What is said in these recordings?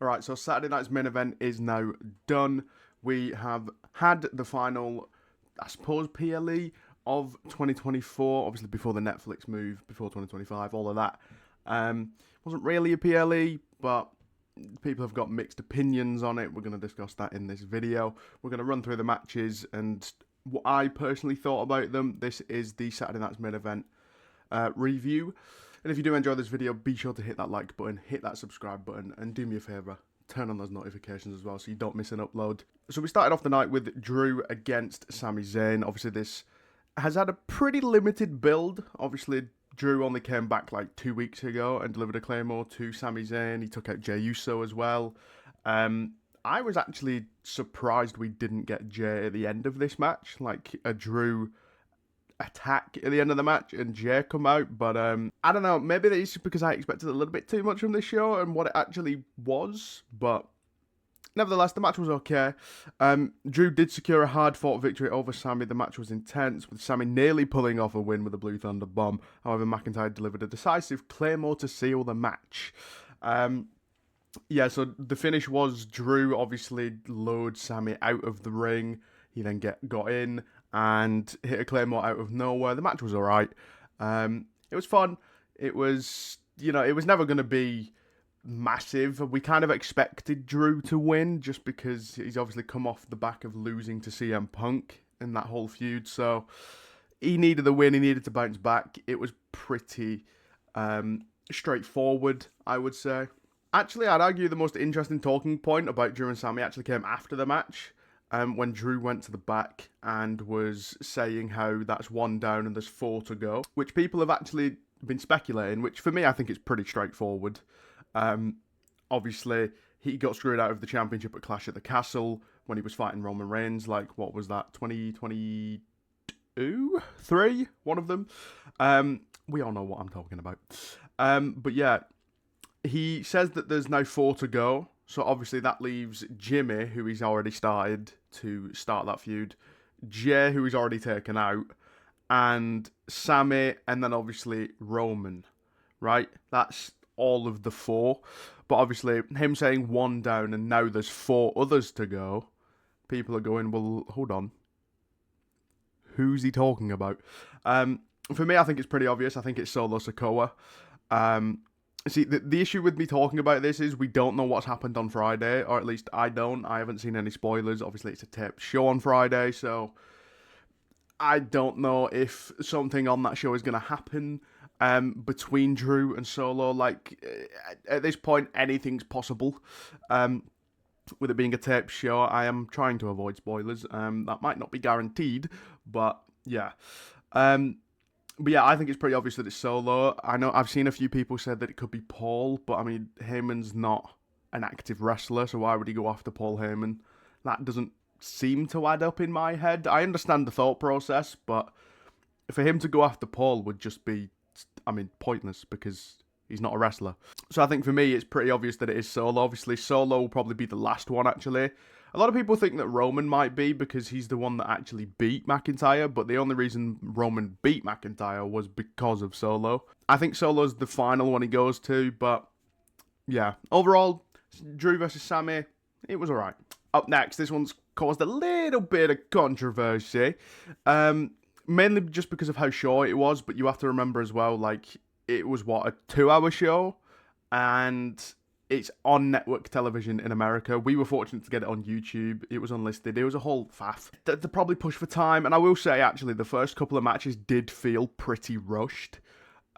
Alright, so Saturday night's main event is now done. We have had the final, I suppose, PLE of 2024, obviously before the Netflix move, before 2025, all of that. Wasn't really a PLE, but people have got mixed opinions on it. We're going to discuss that in this video. We're going to run through the matches and what I personally thought about them. This is the Saturday night's main event review. And if you do enjoy this video, be sure to hit that like button, hit that subscribe button, and do me a favour, turn on those notifications as well so you don't miss an upload. So we started off the night with Drew against Sami Zayn. Obviously this has had a pretty limited build. Obviously Drew only came back like 2 weeks ago and delivered a Claymore to Sami Zayn. He took out Jey Uso as well. I was actually surprised we didn't get Jey at the end of this match, like a Drew attack at the end of the match and Jey come out, but I don't know, maybe it's just because I expected a little bit too much from this show and what it actually was, but nevertheless the match was okay. Drew did secure a hard fought victory over Sami. The match was intense, with Sami nearly pulling off a win with a Blue Thunder bomb. However, McIntyre delivered a decisive Claymore to seal the match. Yeah, so the finish was Drew obviously lured Sami out of the ring. He then got in and hit a Claymore out of nowhere. The match was alright. It was fun. It was, you know, it was never going to be massive. We kind of expected Drew to win just because he's obviously come off the back of losing to CM Punk in that whole feud. So he needed the win. He needed to bounce back. It was pretty straightforward, I would say. Actually, I'd argue the most interesting talking point about Drew and Sami actually came after the match. When Drew went to the back and was saying how that's 1 down and there's 4 to go, which people have actually been speculating, which for me I think is pretty straightforward. Obviously, he got screwed out of the championship at Clash at the Castle when he was fighting Roman Reigns, like, what was that, 2022? 3? One of them. We all know what I'm talking about. But yeah, he says that there's now 4 to go. So obviously that leaves Jimmy, who he's already started to start that feud, Jey, who he's already taken out, and Sami, and then obviously Roman, right? That's all of the 4. But obviously him saying 1 down and now there's 4 others to go, people are going, well, hold on. Who's he talking about? For me, I think it's pretty obvious. I think it's Solo Sikoa. See, the issue with me talking about this is we don't know what's happened on Friday, or at least I don't. I haven't seen any spoilers. Obviously, it's a taped show on Friday, so I don't know if something on that show is going to happen between Drew and Solo. Like, at this point, anything's possible. With it being a taped show, I am trying to avoid spoilers. That might not be guaranteed, but yeah. But yeah, I think it's pretty obvious that it's Solo. I know I've seen a few people said that it could be Paul, but I mean, Heyman's not an active wrestler, so why would he go after Paul Heyman? That doesn't seem to add up in my head. I understand the thought process, but for him to go after Paul would just be, I mean, pointless because he's not a wrestler. So I think for me, it's pretty obvious that it is Solo. Obviously, Solo will probably be the last one, actually. A lot of people think that Roman might be because he's the one that actually beat McIntyre, but the only reason Roman beat McIntyre was because of Solo. I think Solo's the final one he goes to, but yeah. Overall, Drew versus Sami, it was alright. Up next, this one's caused a little bit of controversy, mainly just because of how short it was, but you have to remember as well, like, it was, what, a 2-hour show? And it's on network television in America. We were fortunate to get it on YouTube. It was unlisted. It was a whole faff. They probably pushed for time. And I will say, actually, the first couple of matches did feel pretty rushed.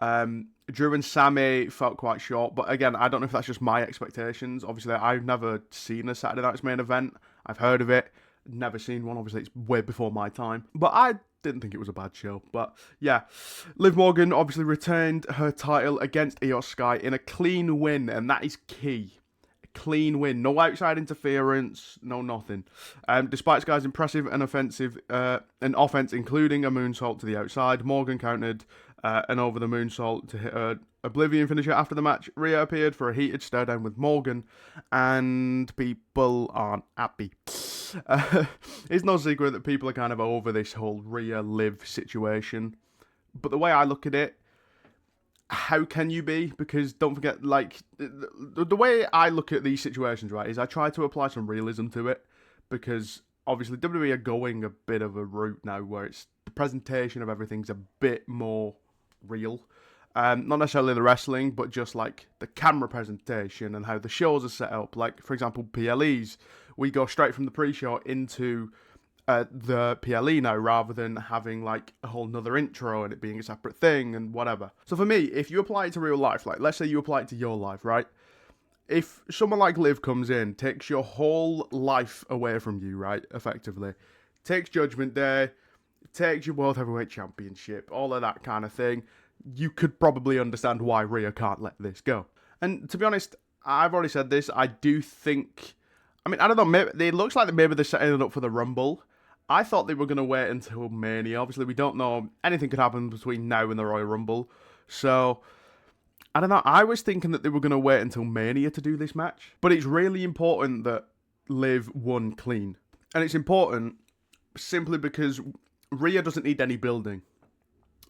Drew and Sami felt quite short. But again, I don't know if that's just my expectations. Obviously, I've never seen a Saturday Night's Main Event. I've heard of it. Never seen one. Obviously, it's way before my time. But I didn't think it was a bad show. But yeah, Liv Morgan obviously retained her title against IYO SKY in a clean win, and that is key. A clean win, no outside interference, no nothing. Despite Sky's impressive and offense, including a moonsault to the outside, Morgan countered an over the moonsault to hit her Oblivion finisher. After the match, Rhea appeared for a heated stare down with Morgan, and people aren't happy. It's no secret that people are kind of over this whole Rhea Liv situation, but the way I look at it, how can you be? Because don't forget, like, the way I look at these situations, right, is I try to apply some realism to it, because obviously WWE are going a bit of a route now where it's the presentation of everything's a bit more real. Not necessarily the wrestling, but just like the camera presentation and how the shows are set up. Like, for example, PLEs, we go straight from the pre-show into the PLE now, rather than having like a whole nother intro and it being a separate thing and whatever. So for me, if you apply it to real life, like let's say you apply it to your life, right? If someone like Liv comes in, takes your whole life away from you, right, effectively, takes Judgment Day, takes your World Heavyweight Championship, all of that kind of thing, you could probably understand why Rhea can't let this go. And to be honest, I've already said this, I do think, I mean, I don't know, maybe, it looks like maybe they're setting it up for the Rumble. I thought they were going to wait until Mania. Obviously, we don't know, anything could happen between now and the Royal Rumble. So, I don't know, I was thinking that they were going to wait until Mania to do this match. But it's really important that Liv won clean. And it's important simply because Rhea doesn't need any building.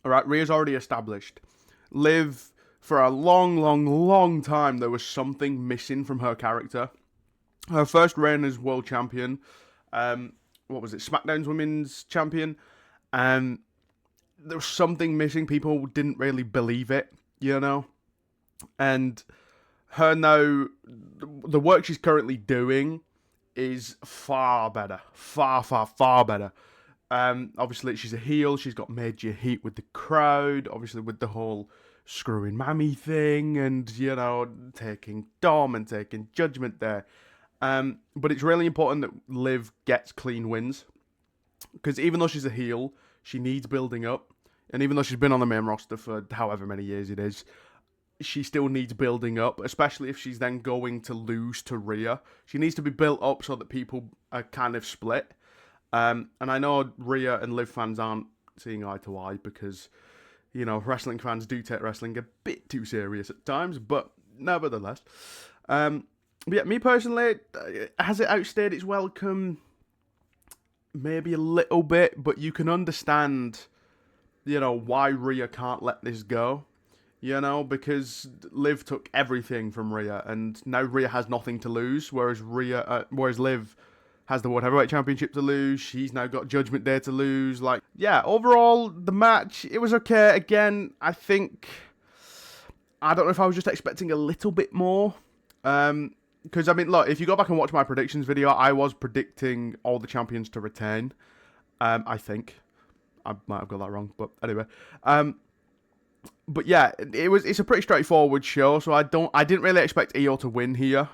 Alright, Rhea's already established. Liv, for a long time, there was something missing from her character. Her first reign as world champion, what was it, SmackDown's women's champion, and there was something missing. People didn't really believe it, you know? And her now, the work she's currently doing is far better. Far better. Obviously, she's a heel. She's got major heat with the crowd. Obviously, with the whole screwing Mammy thing and, you know, taking Dom and taking Judgment there. But it's really important that Liv gets clean wins. Because even though she's a heel, she needs building up. And even though she's been on the main roster for however many years it is, she still needs building up, especially if she's then going to lose to Rhea. She needs to be built up so that people are kind of split. And I know Rhea and Liv fans aren't seeing eye to eye because, you know, wrestling fans do take wrestling a bit too serious at times, but nevertheless. But yeah, me personally, has it outstayed its welcome? Maybe a little bit, but you can understand, you know, why Rhea can't let this go. You know, because Liv took everything from Rhea, and now Rhea has nothing to lose, whereas Liv has the World Heavyweight Championship to lose. She's now got Judgment Day to lose. Like, yeah, overall, the match, it was okay. Again, I think, I don't know if I was just expecting a little bit more. Because, I mean, look, if you go back and watch my predictions video, I was predicting all the champions to retain. I think. I might have got that wrong, but anyway. But yeah, it's a pretty straightforward show, so I didn't really expect IYO to win here.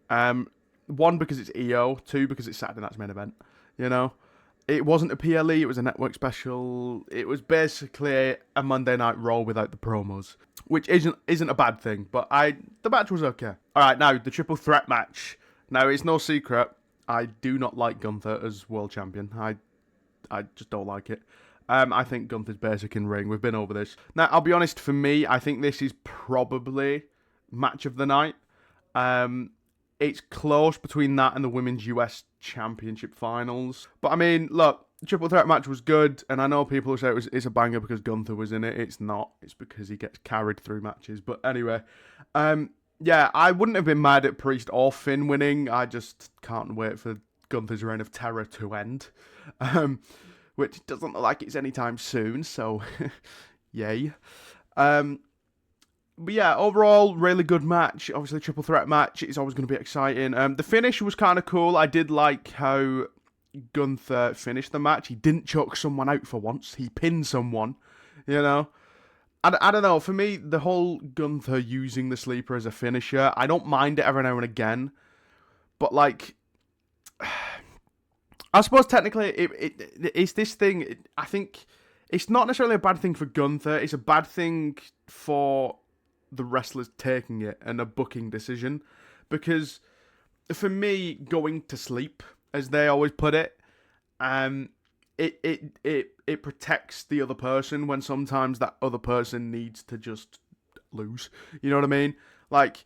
One, because it's IYO, two, because it's Saturday Night's main event, you know. It wasn't a PLE, it was a network special. It was basically a Monday Night Raw without the promos, which isn't a bad thing, but the match was okay. Alright, now, the triple threat match. Now, it's no secret, I do not like Gunther as world champion. I just don't like it. I think Gunther's basic in ring. We've been over this. Now, I'll be honest, for me, I think this is probably match of the night. It's close between that and the Women's US Championship finals. But, I mean, look, the triple threat match was good, and I know people will say it's a banger because Gunther was in it. It's not. It's because he gets carried through matches. But anyway, yeah, I wouldn't have been mad at Priest or Finn winning. I just can't wait for Gunther's reign of terror to end. Which doesn't look like it's anytime soon, so yay. But yeah, overall, really good match. Obviously, triple threat match is always going to be exciting. The finish was kind of cool. I did like how Gunther finished the match. He didn't choke someone out for once. He pinned someone, you know. I don't know. For me, the whole Gunther using the sleeper as a finisher, I don't mind it every now and again. But, like, I suppose technically it's this thing. I think it's not necessarily a bad thing for Gunther. It's a bad thing for the wrestlers taking it and a booking decision. Because for me, going to sleep, as they always put it, it protects the other person when sometimes that other person needs to just lose. You know what I mean? Like,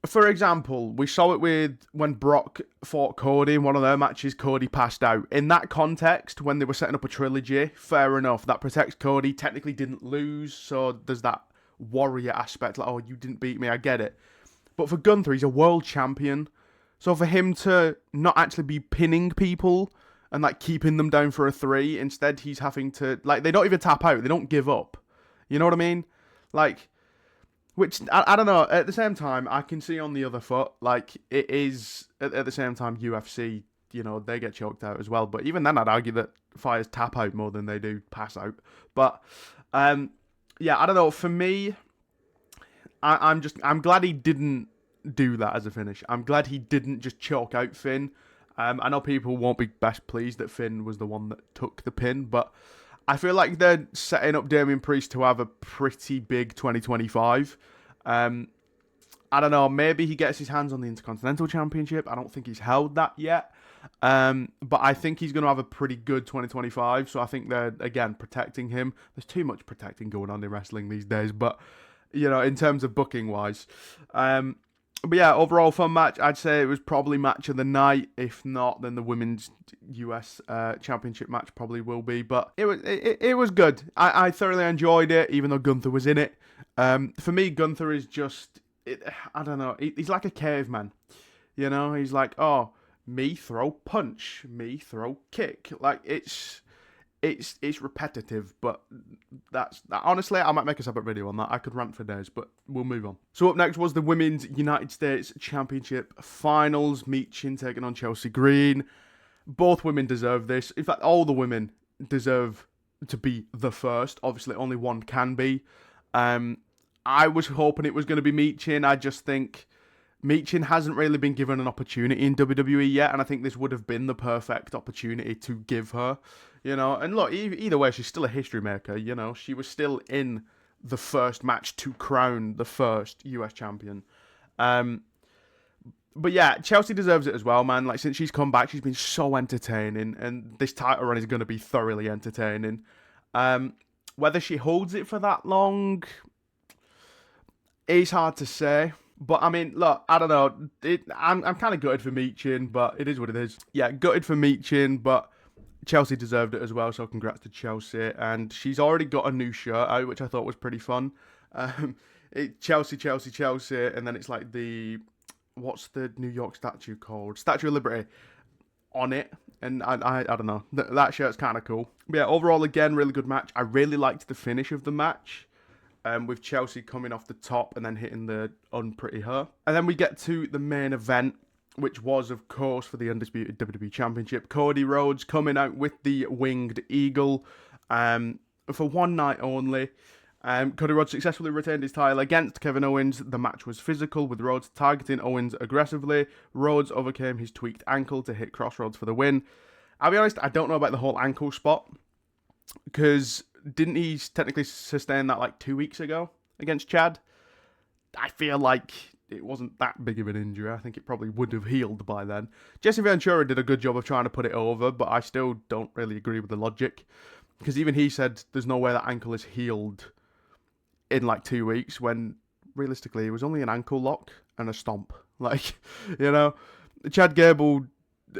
for example, we saw it when Brock fought Cody in one of their matches. Cody passed out. In that context, when they were setting up a trilogy, fair enough. That protects Cody. Technically didn't lose, so there's that warrior aspect, like, oh, you didn't beat me, I get it. But for Gunther, he's a world champion. So for him to not actually be pinning people and like keeping them down for a 3, instead he's having to, like, they don't even tap out, they don't give up. You know what I mean? Like, which, I don't know, at the same time, I can see on the other foot, like, it is, at the same time, UFC, you know, they get choked out as well. But even then, I'd argue that fighters tap out more than they do pass out. But, yeah, I don't know, for me, I'm glad he didn't do that as a finish. I'm glad he didn't just choke out Finn. I know people won't be best pleased that Finn was the one that took the pin, but I feel like they're setting up Damian Priest to have a pretty big 2025. I don't know, maybe he gets his hands on the Intercontinental Championship. I don't think he's held that yet. But I think he's going to have a pretty good 2025. So I think they're, again, protecting him. There's too much protecting going on in wrestling these days. But, you know, in terms of booking-wise. But yeah, overall fun match. I'd say it was probably match of the night. If not, then the women's US Championship match probably will be. But it was good. I thoroughly enjoyed it, even though Gunther was in it. For me, Gunther is just, I don't know, he's like a caveman. You know, he's like, oh, me throw punch, me throw kick. Like, it's repetitive, but that's honestly, I might make a separate video on that. I could rant for days, but we'll move on. So up next was the Women's United States Championship Finals. Michin taking on Chelsea Green. Both women deserve this. In fact, all the women deserve to be the first. Obviously, only one can be. I was hoping it was going to be Michin. I just think Michin hasn't really been given an opportunity in WWE yet, and I think this would have been the perfect opportunity to give her. You know, and look, either way, she's still a history maker, you know. She was still in the first match to crown the first US champion. But yeah, Chelsea deserves it as well, man. Like, since she's come back, she's been so entertaining, and this title run is going to be thoroughly entertaining. Whether she holds it for that long is hard to say. But, I mean, look, I don't know. I'm kind of gutted for Michin, but it is what it is. Yeah, gutted for Michin, but Chelsea deserved it as well, so congrats to Chelsea. And she's already got a new shirt out, which I thought was pretty fun. Chelsea, Chelsea, Chelsea, and then it's like what's the New York statue called? Statue of Liberty on it. And I don't know, that shirt's kind of cool. But yeah, overall, again, really good match. I really liked the finish of the match. With Chelsea coming off the top and then hitting the unpretty her. And then we get to the main event, which was, of course, for the Undisputed WWE Championship. Cody Rhodes coming out with the Winged Eagle for one night only. Cody Rhodes successfully retained his title against Kevin Owens. The match was physical, with Rhodes targeting Owens aggressively. Rhodes overcame his tweaked ankle to hit Crossroads for the win. I'll be honest, I don't know about the whole ankle spot, because didn't he technically sustain that like 2 weeks ago against Chad? I feel like it wasn't that big of an injury. I think it probably would have healed by then. Jesse Ventura did a good job of trying to put it over, but I still don't really agree with the logic. Because even he said there's no way that ankle is healed in like 2 weeks, when realistically it was only an ankle lock and a stomp. Like, you know, Chad Gable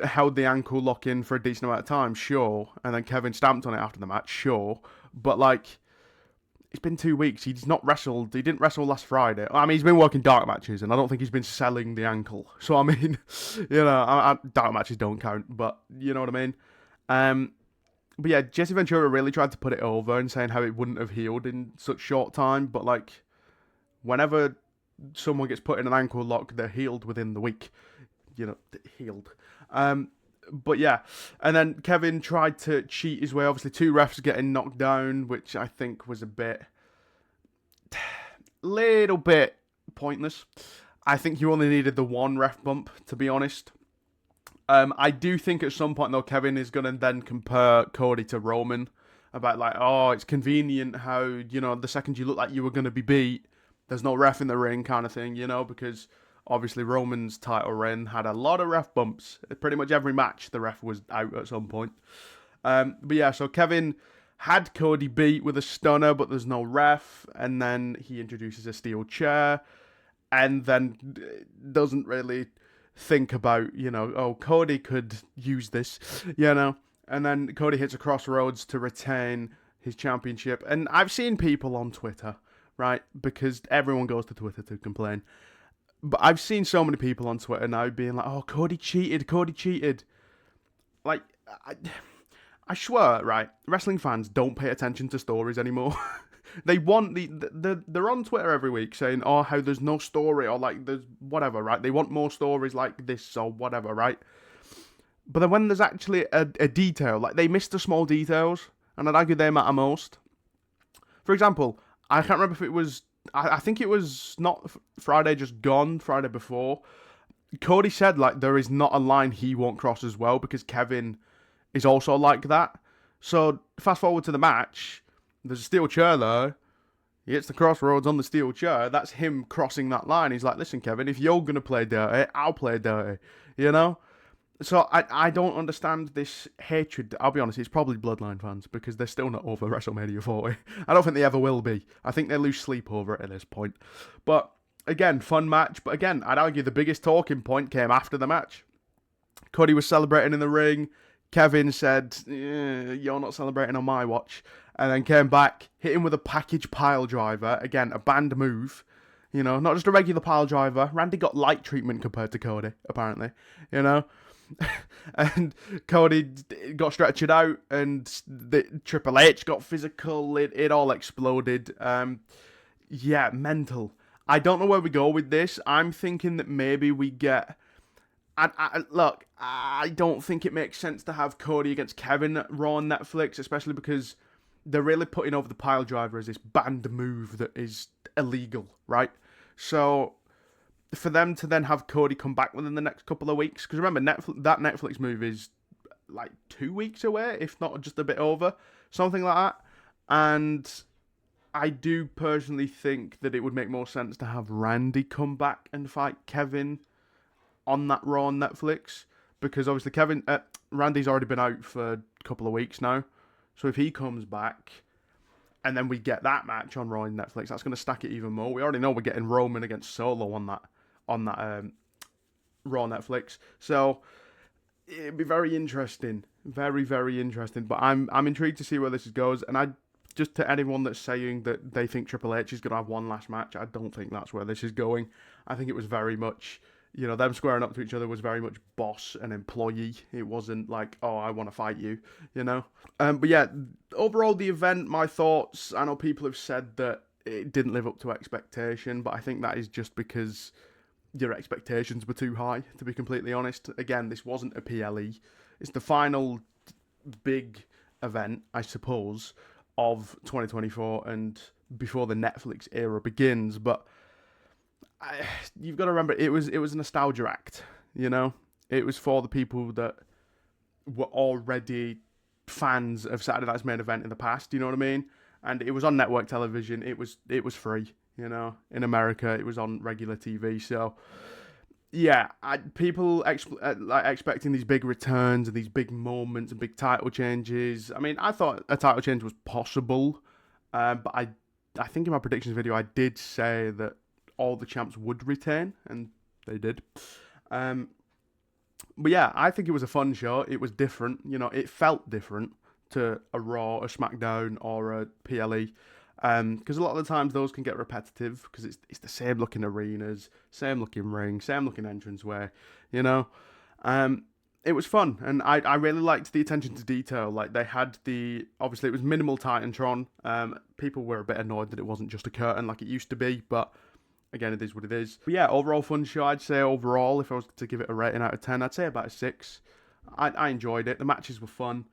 held the ankle lock in for a decent amount of time, sure. And then Kevin stamped on it after the match, sure. But like, it's been 2 weeks. He's not wrestled. He didn't wrestle last Friday. I mean, he's been working dark matches, and I don't think he's been selling the ankle. So, I mean, you know, dark matches don't count, but you know what I mean? But yeah, Jesse Ventura really tried to put it over and saying how it wouldn't have healed in such short time. But like, whenever someone gets put in an ankle lock, they're healed within the week. You know, healed. But yeah, and then Kevin tried to cheat his way. Obviously, 2 refs getting knocked down, which I think was a little bit pointless. I think you only needed the 1 ref bump, to be honest. I do think at some point, though, Kevin is going to then compare Cody to Roman about like, oh, it's convenient how, you know, the second you look like you were going to be beat, there's no ref in the ring kind of thing, you know, because obviously Roman's title reign had a lot of ref bumps. Pretty much every match, the ref was out at some point. But yeah, so Kevin had Cody beat with a stunner, but there's no ref, and then he introduces a steel chair, and then doesn't really think about, you know, oh, Cody could use this, you know, and then Cody hits a Crossroads to retain his championship. And I've seen people on Twitter right? Because everyone goes to Twitter to complain. But I've seen so many people on Twitter now being like, oh, Cody cheated, Cody cheated. Like, I swear, right, wrestling fans don't pay attention to stories anymore. They want they're on Twitter every week saying, oh, how there's no story, or like there's whatever, right? They want more stories like this or whatever, right? But then when there's actually a detail, like they miss the small details, and I'd argue they matter most. For example, I can't remember if it was, I think it was not Friday just gone, Friday before. Cody said, like, there is not a line he won't cross as well, because Kevin is also like that. So, fast forward to the match, there's a steel chair there. He hits the crossroads on the steel chair. That's him crossing that line. He's like, listen, Kevin, if you're going to play dirty, I'll play dirty. You know? So I don't understand this hatred. I'll be honest, it's probably Bloodline fans, because they're still not over WrestleMania 40. I don't think they ever will be. I think they lose sleep over it at this point. But again, fun match. But again, I'd argue the biggest talking point came after the match. Cody was celebrating in the ring. Kevin said, you're not celebrating on my watch. And then came back, hit him with a package pile driver. Again, a banned move. You know, not just a regular pile driver. Randy got light treatment compared to Cody, apparently. You know? And Cody got stretchered out, and the Triple H got physical. It all exploded. Yeah, mental. I don't know where we go with this. I'm thinking that maybe we get... Look, I don't think it makes sense to have Cody against Kevin at Raw on Netflix, especially because they're really putting over the pile driver as this banned move that is illegal, right? So for them to then have Cody come back within the next couple of weeks, because remember, that Netflix move is like 2 weeks away, if not just a bit over, something like that. And I do personally think that it would make more sense to have Randy come back and fight Kevin on that Raw on Netflix, because obviously Randy's already been out for a couple of weeks now. So if he comes back, and then we get that match on Raw on Netflix, that's going to stack it even more. We already know we're getting Roman against Solo on that Raw Netflix. So it'd be very interesting, very, very interesting. But I'm intrigued to see where this goes. And just to anyone that's saying that they think Triple H is going to have one last match, I don't think that's where this is going. I think it was very much, you know, them squaring up to each other was very much boss and employee. It wasn't like, oh, I want to fight you, you know. But yeah, overall the event, my thoughts. I know people have said that it didn't live up to expectation, but I think that is just because your expectations were too high, to be completely honest. Again, this wasn't a PLE. It's the final big event, I suppose, of 2024 and before the Netflix era begins. But you've got to remember, it was a nostalgia act, you know? It was for the people that were already fans of Saturday Night's Main Event in the past, you know what I mean? And it was on network television. It was free. You know, in America, it was on regular TV. So, yeah, people expecting these big returns and these big moments and big title changes. I mean, I thought a title change was possible, but I think in my predictions video, I did say that all the champs would retain, and they did. But yeah, I think it was a fun show. It was different. You know, it felt different to a Raw, a SmackDown, or a PLE. Because a lot of the times those can get repetitive, because it's the same looking arenas, same looking ring, same looking entranceway, you know. It was fun, and I really liked the attention to detail. Like, they had obviously it was minimal Titantron. People were a bit annoyed that it wasn't just a curtain like it used to be, but again, it is what it is. But yeah, overall fun show. I'd say overall, if I was to give it a rating out of 10, I'd say about a 6. I enjoyed it. The matches were fun.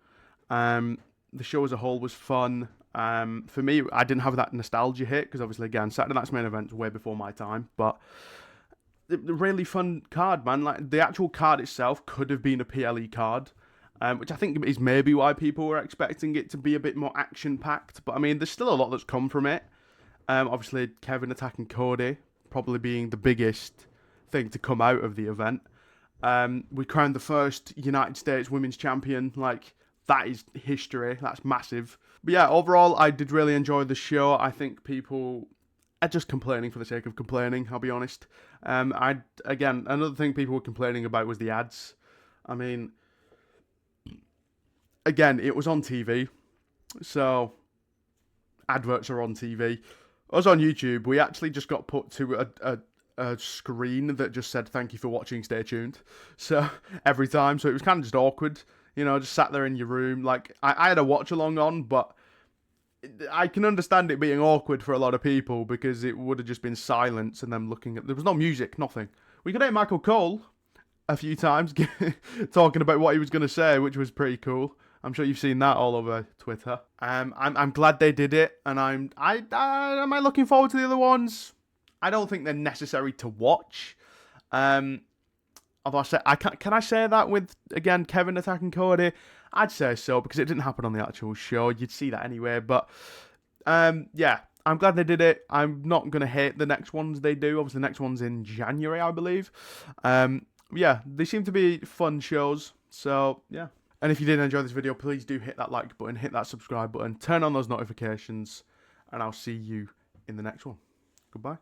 The show as a whole was fun. For me, I didn't have that nostalgia hit, because obviously, again, Saturday Night's Main Event's way before my time, but the really fun card, man. Like, the actual card itself could have been a PLE card, which I think is maybe why people were expecting it to be a bit more action-packed, but I mean, there's still a lot that's come from it. Obviously, Kevin attacking Cody probably being the biggest thing to come out of the event. We crowned the first United States Women's Champion. Like, that is history. That's massive. But yeah, overall, I did really enjoy the show. I think people are just complaining for the sake of complaining, I'll be honest. Again, another thing people were complaining about was the ads. I mean, again, it was on TV, so adverts are on TV. Us on YouTube, we actually just got put to a screen that just said, thank you for watching, stay tuned. So, every time. So, it was kind of just awkward. You know, just sat there in your room. Like, I had a watch along on, but I can understand it being awkward for a lot of people because it would have just been silence and them looking at... There was no music, nothing. We could hear Michael Cole a few times talking about what he was going to say, which was pretty cool. I'm sure you've seen that all over Twitter. I'm glad they did it, and am I looking forward to the other ones? I don't think they're necessary to watch. Although can I say that with, again, Kevin attacking Cody? I'd say so, because it didn't happen on the actual show. You'd see that anyway. But, yeah, I'm glad they did it. I'm not going to hate the next ones they do. Obviously, the next one's in January, I believe. Yeah, they seem to be fun shows. So, yeah. And if you did enjoy this video, please do hit that like button, hit that subscribe button, turn on those notifications, and I'll see you in the next one. Goodbye.